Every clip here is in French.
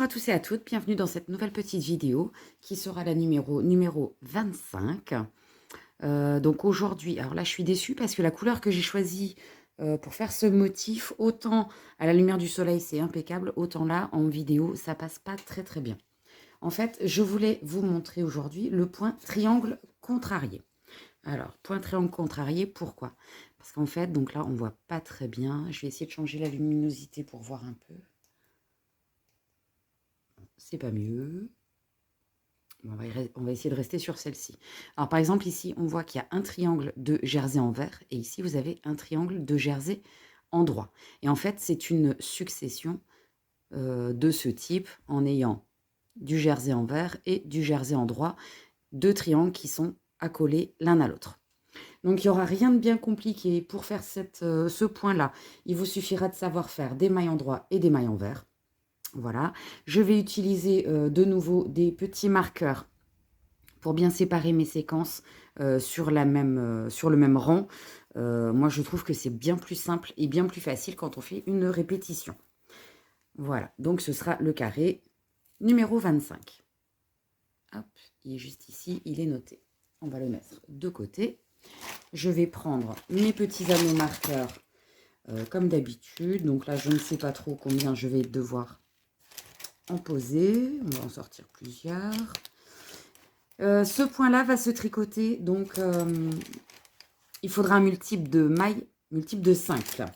Bonjour à tous et à toutes, bienvenue dans cette nouvelle petite vidéo qui sera la numéro 25. Donc aujourd'hui, alors là je suis déçue parce que la couleur que j'ai choisie pour faire ce motif, autant à la lumière du soleil c'est impeccable, autant là en vidéo ça passe pas très très bien. En fait, je voulais vous montrer aujourd'hui le point triangle contrarié. Alors, point triangle contrarié, pourquoi? Parce qu'en fait, donc là on voit pas très bien, je vais essayer de changer la luminosité pour voir un peu. C'est pas mieux. On va essayer de rester sur celle-ci. Alors, par exemple, ici, on voit qu'il y a un triangle de jersey en vert. Et ici, vous avez un triangle de jersey en droit. Et en fait, c'est une succession de ce type en ayant du jersey en vert et du jersey en droit. Deux triangles qui sont accolés l'un à l'autre. Donc, il n'y aura rien de bien compliqué pour faire ce point-là. Il vous suffira de savoir faire des mailles en droit et des mailles en vert. Voilà, je vais utiliser de nouveau des petits marqueurs pour bien séparer mes séquences sur le même rang. Moi, je trouve que c'est bien plus simple et bien plus facile quand on fait une répétition. Voilà, donc ce sera le carré numéro 25. Hop, il est juste ici, il est noté. On va le mettre de côté. Je vais prendre mes petits anneaux marqueurs comme d'habitude. Donc là, je ne sais pas trop combien je vais devoir en poser. On va en sortir plusieurs. Ce point-là va se tricoter, donc il faudra un multiple de mailles, multiple de 5. Là.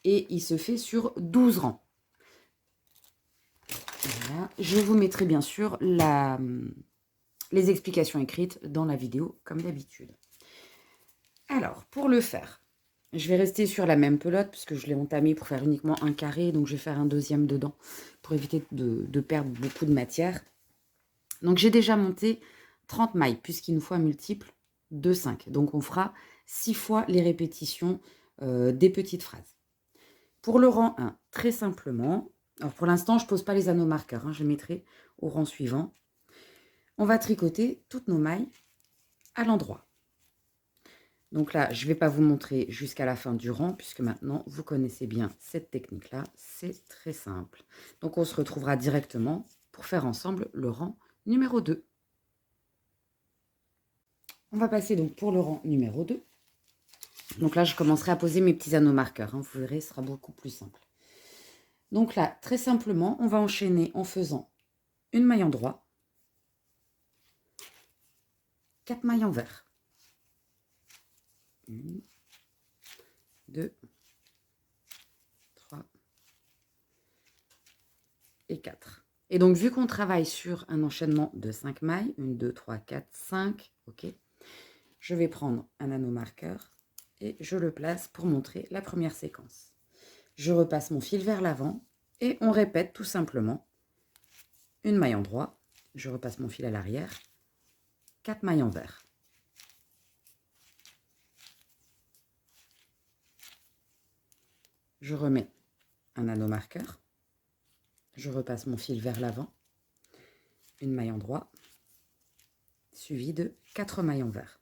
Et il se fait sur 12 rangs. Voilà. Je vous mettrai bien sûr les explications écrites dans la vidéo, comme d'habitude. Alors, pour le faire, je vais rester sur la même pelote, puisque je l'ai entamée pour faire uniquement un carré, donc je vais faire un deuxième dedans, pour éviter de perdre beaucoup de matière. Donc, j'ai déjà monté 30 mailles, puisqu'il nous faut un multiple de 5. Donc, on fera 6 fois les répétitions des petites phrases. Pour le rang 1, très simplement, alors pour l'instant, je ne pose pas les anneaux marqueurs, hein, je les mettrai au rang suivant. On va tricoter toutes nos mailles à l'endroit. Donc là, je ne vais pas vous montrer jusqu'à la fin du rang, puisque maintenant, vous connaissez bien cette technique-là. C'est très simple. Donc, on se retrouvera directement pour faire ensemble le rang numéro 2. On va passer donc pour le rang numéro 2. Donc là, je commencerai à poser mes petits anneaux marqueurs. Hein, vous verrez, ce sera beaucoup plus simple. Donc là, très simplement, on va enchaîner en faisant une maille en droit, 4 mailles en vert. 1, 2, 3 et 4. Et donc, vu qu'on travaille sur un enchaînement de 5 mailles, 1, 2, 3, 4, 5, ok, je vais prendre un anneau marqueur et je le place pour montrer la première séquence. Je repasse mon fil vers l'avant et on répète tout simplement une maille en droit, je repasse mon fil à l'arrière, 4 mailles en vert. Je remets un anneau marqueur, je repasse mon fil vers l'avant, une maille en droit, suivie de 4 mailles en vert.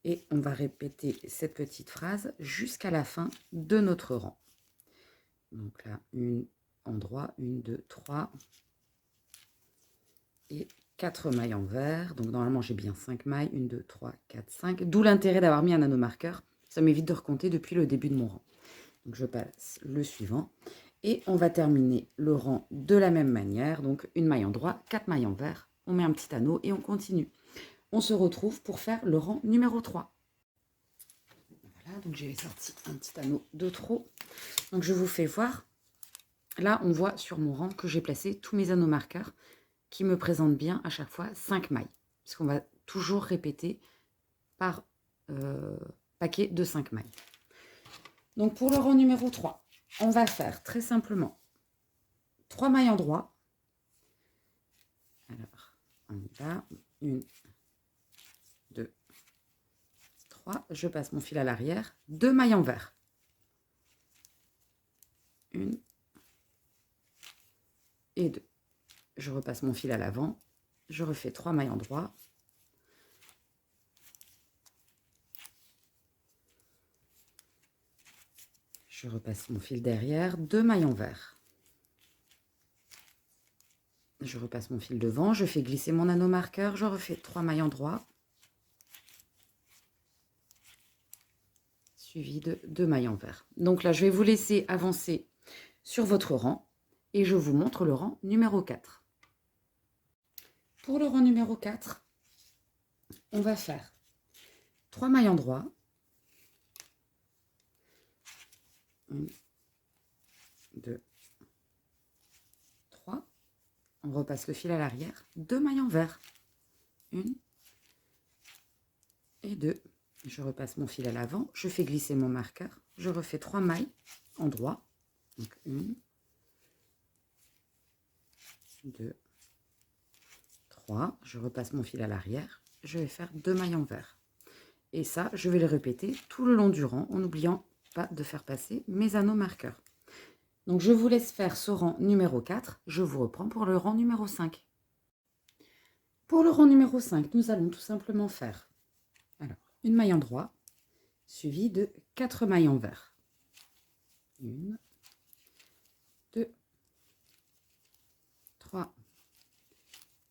Et on va répéter cette petite phrase jusqu'à la fin de notre rang. Donc là, une en droit, 1, 2, 3 et 4 mailles en vert. Donc normalement, j'ai bien 5 mailles, 1, 2, 3, 4, 5. D'où l'intérêt d'avoir mis un anneau marqueur. Ça m'évite de recompter depuis le début de mon rang. Donc je passe le suivant. Et on va terminer le rang de la même manière. Donc une maille en droit, 4 mailles en vert. On met un petit anneau et on continue. On se retrouve pour faire le rang numéro 3. Voilà, donc j'ai sorti un petit anneau de trop. Donc je vous fais voir. Là, on voit sur mon rang que j'ai placé tous mes anneaux marqueurs qui me présentent bien à chaque fois 5 mailles. Puisqu'on va toujours répéter par paquet de 5 mailles. Donc pour le rang numéro 3, on va faire très simplement 3 mailles en droit. Alors, on y va. 1, 2, 3. Je passe mon fil à l'arrière. 2 mailles en vert. 1 et 2. Je repasse mon fil à l'avant. Je refais 3 mailles en droit. Je repasse mon fil derrière. 2 mailles en vert. je repasse mon fil devant, je fais glisser mon anneau marqueur, je refais 3 mailles en droit, suivi de 2 mailles envers. Donc là, je vais vous laisser avancer sur votre rang et je vous montre le rang numéro 4. Pour le rang numéro 4, on va faire 3 mailles en droit, 1, 2, 3, on repasse le fil à l'arrière, 2 mailles envers, 1 et 2, je repasse mon fil à l'avant, je fais glisser mon marqueur, je refais 3 mailles en droit, donc 1, 2, 3, je repasse mon fil à l'arrière, je vais faire 2 mailles envers. Et ça, je vais le répéter tout le long du rang, en n'oubliant pas de faire passer mes anneaux marqueurs. Donc, je vous laisse faire ce rang numéro 4. Je vous reprends pour le rang numéro 5. Pour le rang numéro 5, nous allons tout simplement faire alors, une maille en droit, suivie de 4 mailles envers. 1, 2, 3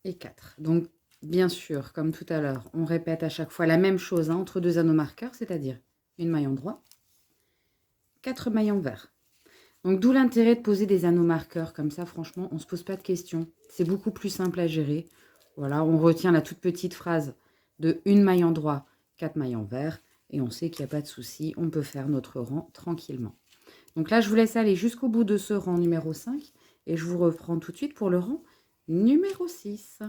et 4. Donc, bien sûr, comme tout à l'heure, on répète à chaque fois la même chose entre 2 anneaux marqueurs, c'est-à-dire une maille en droit, 4 mailles envers. Donc, d'où l'intérêt de poser des anneaux marqueurs. Comme ça, franchement, on ne se pose pas de questions. C'est beaucoup plus simple à gérer. Voilà, on retient la toute petite phrase de une maille en droit, 4 mailles envers. Et on sait qu'il n'y a pas de souci. On peut faire notre rang tranquillement. Donc là, je vous laisse aller jusqu'au bout de ce rang numéro 5. Et je vous reprends tout de suite pour le rang numéro 6.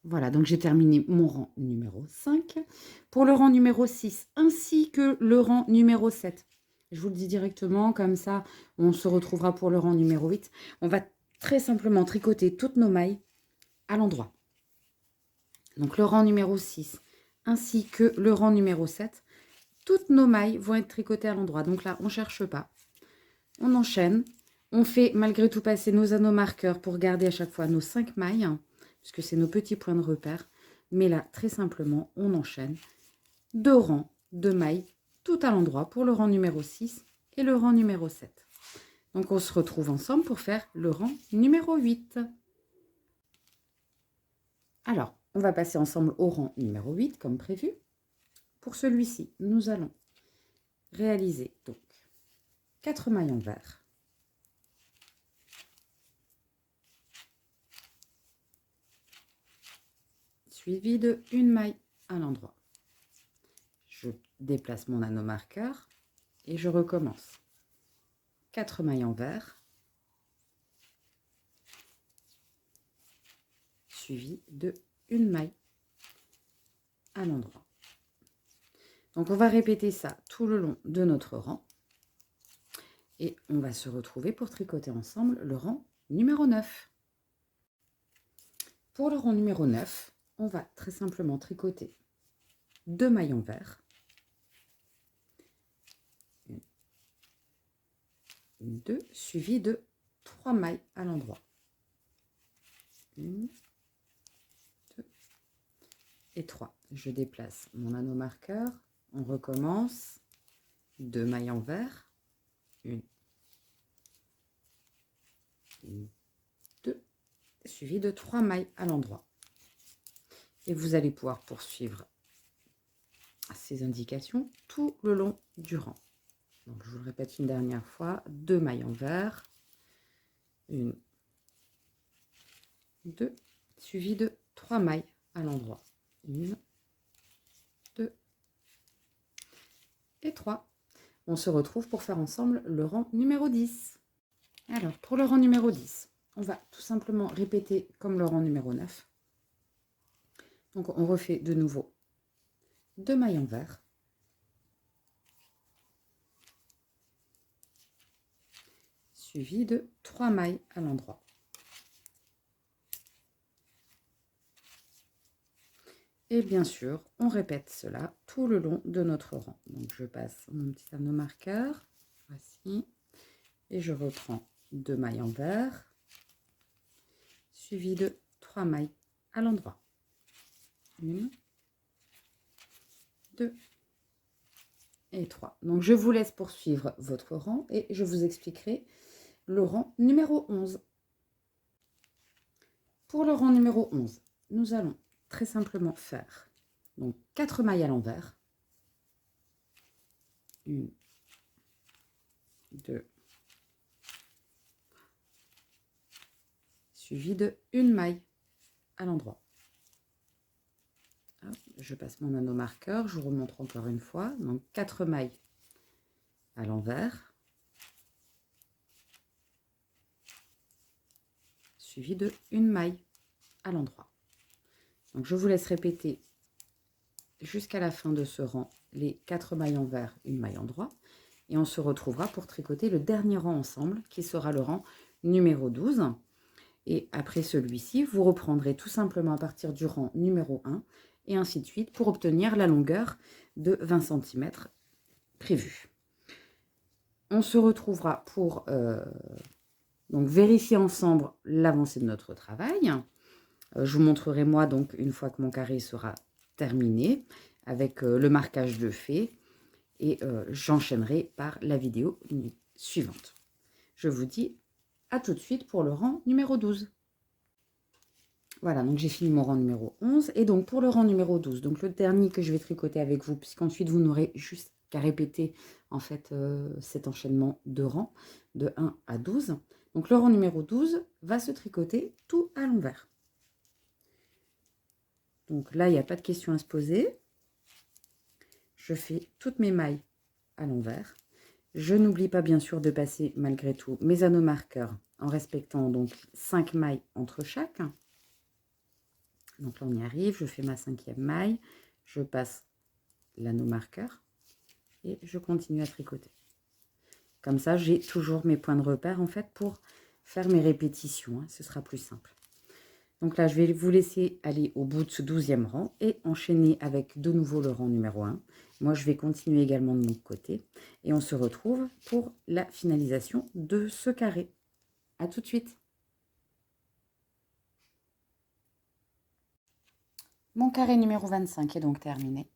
Voilà, donc j'ai terminé mon rang numéro 5. Pour le rang numéro 6, ainsi que le rang numéro 7. Je vous le dis directement, comme ça, on se retrouvera pour le rang numéro 8. On va très simplement tricoter toutes nos mailles à l'endroit. Donc le rang numéro 6, ainsi que le rang numéro 7, toutes nos mailles vont être tricotées à l'endroit. Donc là, on ne cherche pas. On enchaîne. On fait malgré tout passer nos anneaux marqueurs pour garder à chaque fois nos 5 mailles, puisque c'est nos petits points de repère. Mais là, très simplement, on enchaîne 2 rangs de mailles tout à l'endroit pour le rang numéro 6 et le rang numéro 7. Donc, on se retrouve ensemble pour faire le rang numéro 8. Alors, on va passer ensemble au rang numéro 8, comme prévu. Pour celui-ci, nous allons réaliser donc 4 mailles envers. Suivi de une maille à l'endroit. Je déplace mon anneau marqueur et je recommence. 4 mailles envers, suivi de une maille à l'endroit. Donc on va répéter ça tout le long de notre rang et on va se retrouver pour tricoter ensemble le rang numéro 9. Pour le rang numéro 9, on va très simplement tricoter 2 mailles envers. 2, suivi de 3 mailles à l'endroit. 1, 2 et 3. Je déplace mon anneau marqueur. On recommence. 2 mailles envers. 1, 2, suivi de 3 mailles à l'endroit. Et vous allez pouvoir poursuivre ces indications tout le long du rang. Donc, je vous le répète une dernière fois, 2 mailles envers, 1, 2, suivi de 3 mailles à l'endroit. 1, 2 et 3. On se retrouve pour faire ensemble le rang numéro 10. Alors, pour le rang numéro 10, on va tout simplement répéter comme le rang numéro 9. Donc, on refait de nouveau 2 mailles envers. Suivi de 3 mailles à l'endroit. Et bien sûr, on répète cela tout le long de notre rang. Donc, je passe mon petit anneau marqueur, voici, et je reprends 2 mailles envers, suivi de 3 mailles à l'endroit. 1, 2 et 3. Donc, je vous laisse poursuivre votre rang et je vous expliquerai le rang numéro 11. Pour le rang numéro 11, nous allons très simplement faire donc 4 mailles à l'envers. 1, 2, suivi de une maille à l'endroit. Je passe mon nanomarqueur, je vous remontre encore une fois. Donc 4 mailles à l'envers, suivi de une maille à l'endroit. Donc je vous laisse répéter jusqu'à la fin de ce rang les 4 mailles envers, une maille endroit. Et on se retrouvera pour tricoter le dernier rang ensemble, qui sera le rang numéro 12. Et après celui-ci, vous reprendrez tout simplement à partir du rang numéro 1, et ainsi de suite, pour obtenir la longueur de 20 cm prévue. On se retrouvera pour donc vérifier ensemble l'avancée de notre travail. Je vous montrerai moi donc une fois que mon carré sera terminé, avec le marquage de fait. Et j'enchaînerai par la vidéo suivante. Je vous dis à tout de suite pour le rang numéro 12. Voilà, donc j'ai fini mon rang numéro 11. Et donc pour le rang numéro 12, donc le dernier que je vais tricoter avec vous, puisqu'ensuite vous n'aurez juste qu'à répéter en fait cet enchaînement de rangs de 1 à 12. Donc le rang numéro 12 va se tricoter tout à l'envers. Donc là, il n'y a pas de question à se poser. Je fais toutes mes mailles à l'envers. Je n'oublie pas bien sûr de passer malgré tout mes anneaux marqueurs en respectant donc 5 mailles entre chaque. Donc là on y arrive, je fais ma 5e maille, je passe l'anneau marqueur et je continue à tricoter. Comme ça j'ai toujours mes points de repère en fait pour faire mes répétitions, hein, ce sera plus simple. Donc là je vais vous laisser aller au bout de ce 12e rang et enchaîner avec de nouveau le rang numéro 1. Moi, je vais continuer également de mon côté. Et on se retrouve pour la finalisation de ce carré. À tout de suite. Mon carré numéro 25 est donc terminé.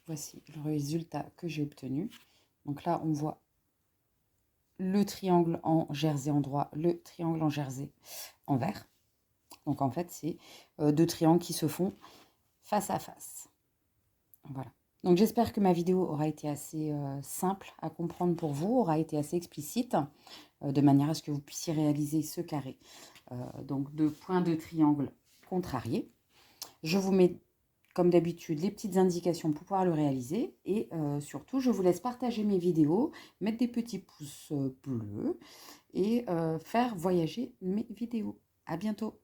Voici le résultat que j'ai obtenu. Donc là, on voit le triangle en jersey endroit, le triangle en jersey envers. Donc en fait, c'est deux triangles qui se font face à face. Voilà. Donc j'espère que ma vidéo aura été assez simple à comprendre pour vous, aura été assez explicite, de manière à ce que vous puissiez réaliser ce carré. Donc de points de triangle contrariés. Je vous mets, comme d'habitude, les petites indications pour pouvoir le réaliser. Et surtout, je vous laisse partager mes vidéos, mettre des petits pouces bleus et faire voyager mes vidéos. À bientôt.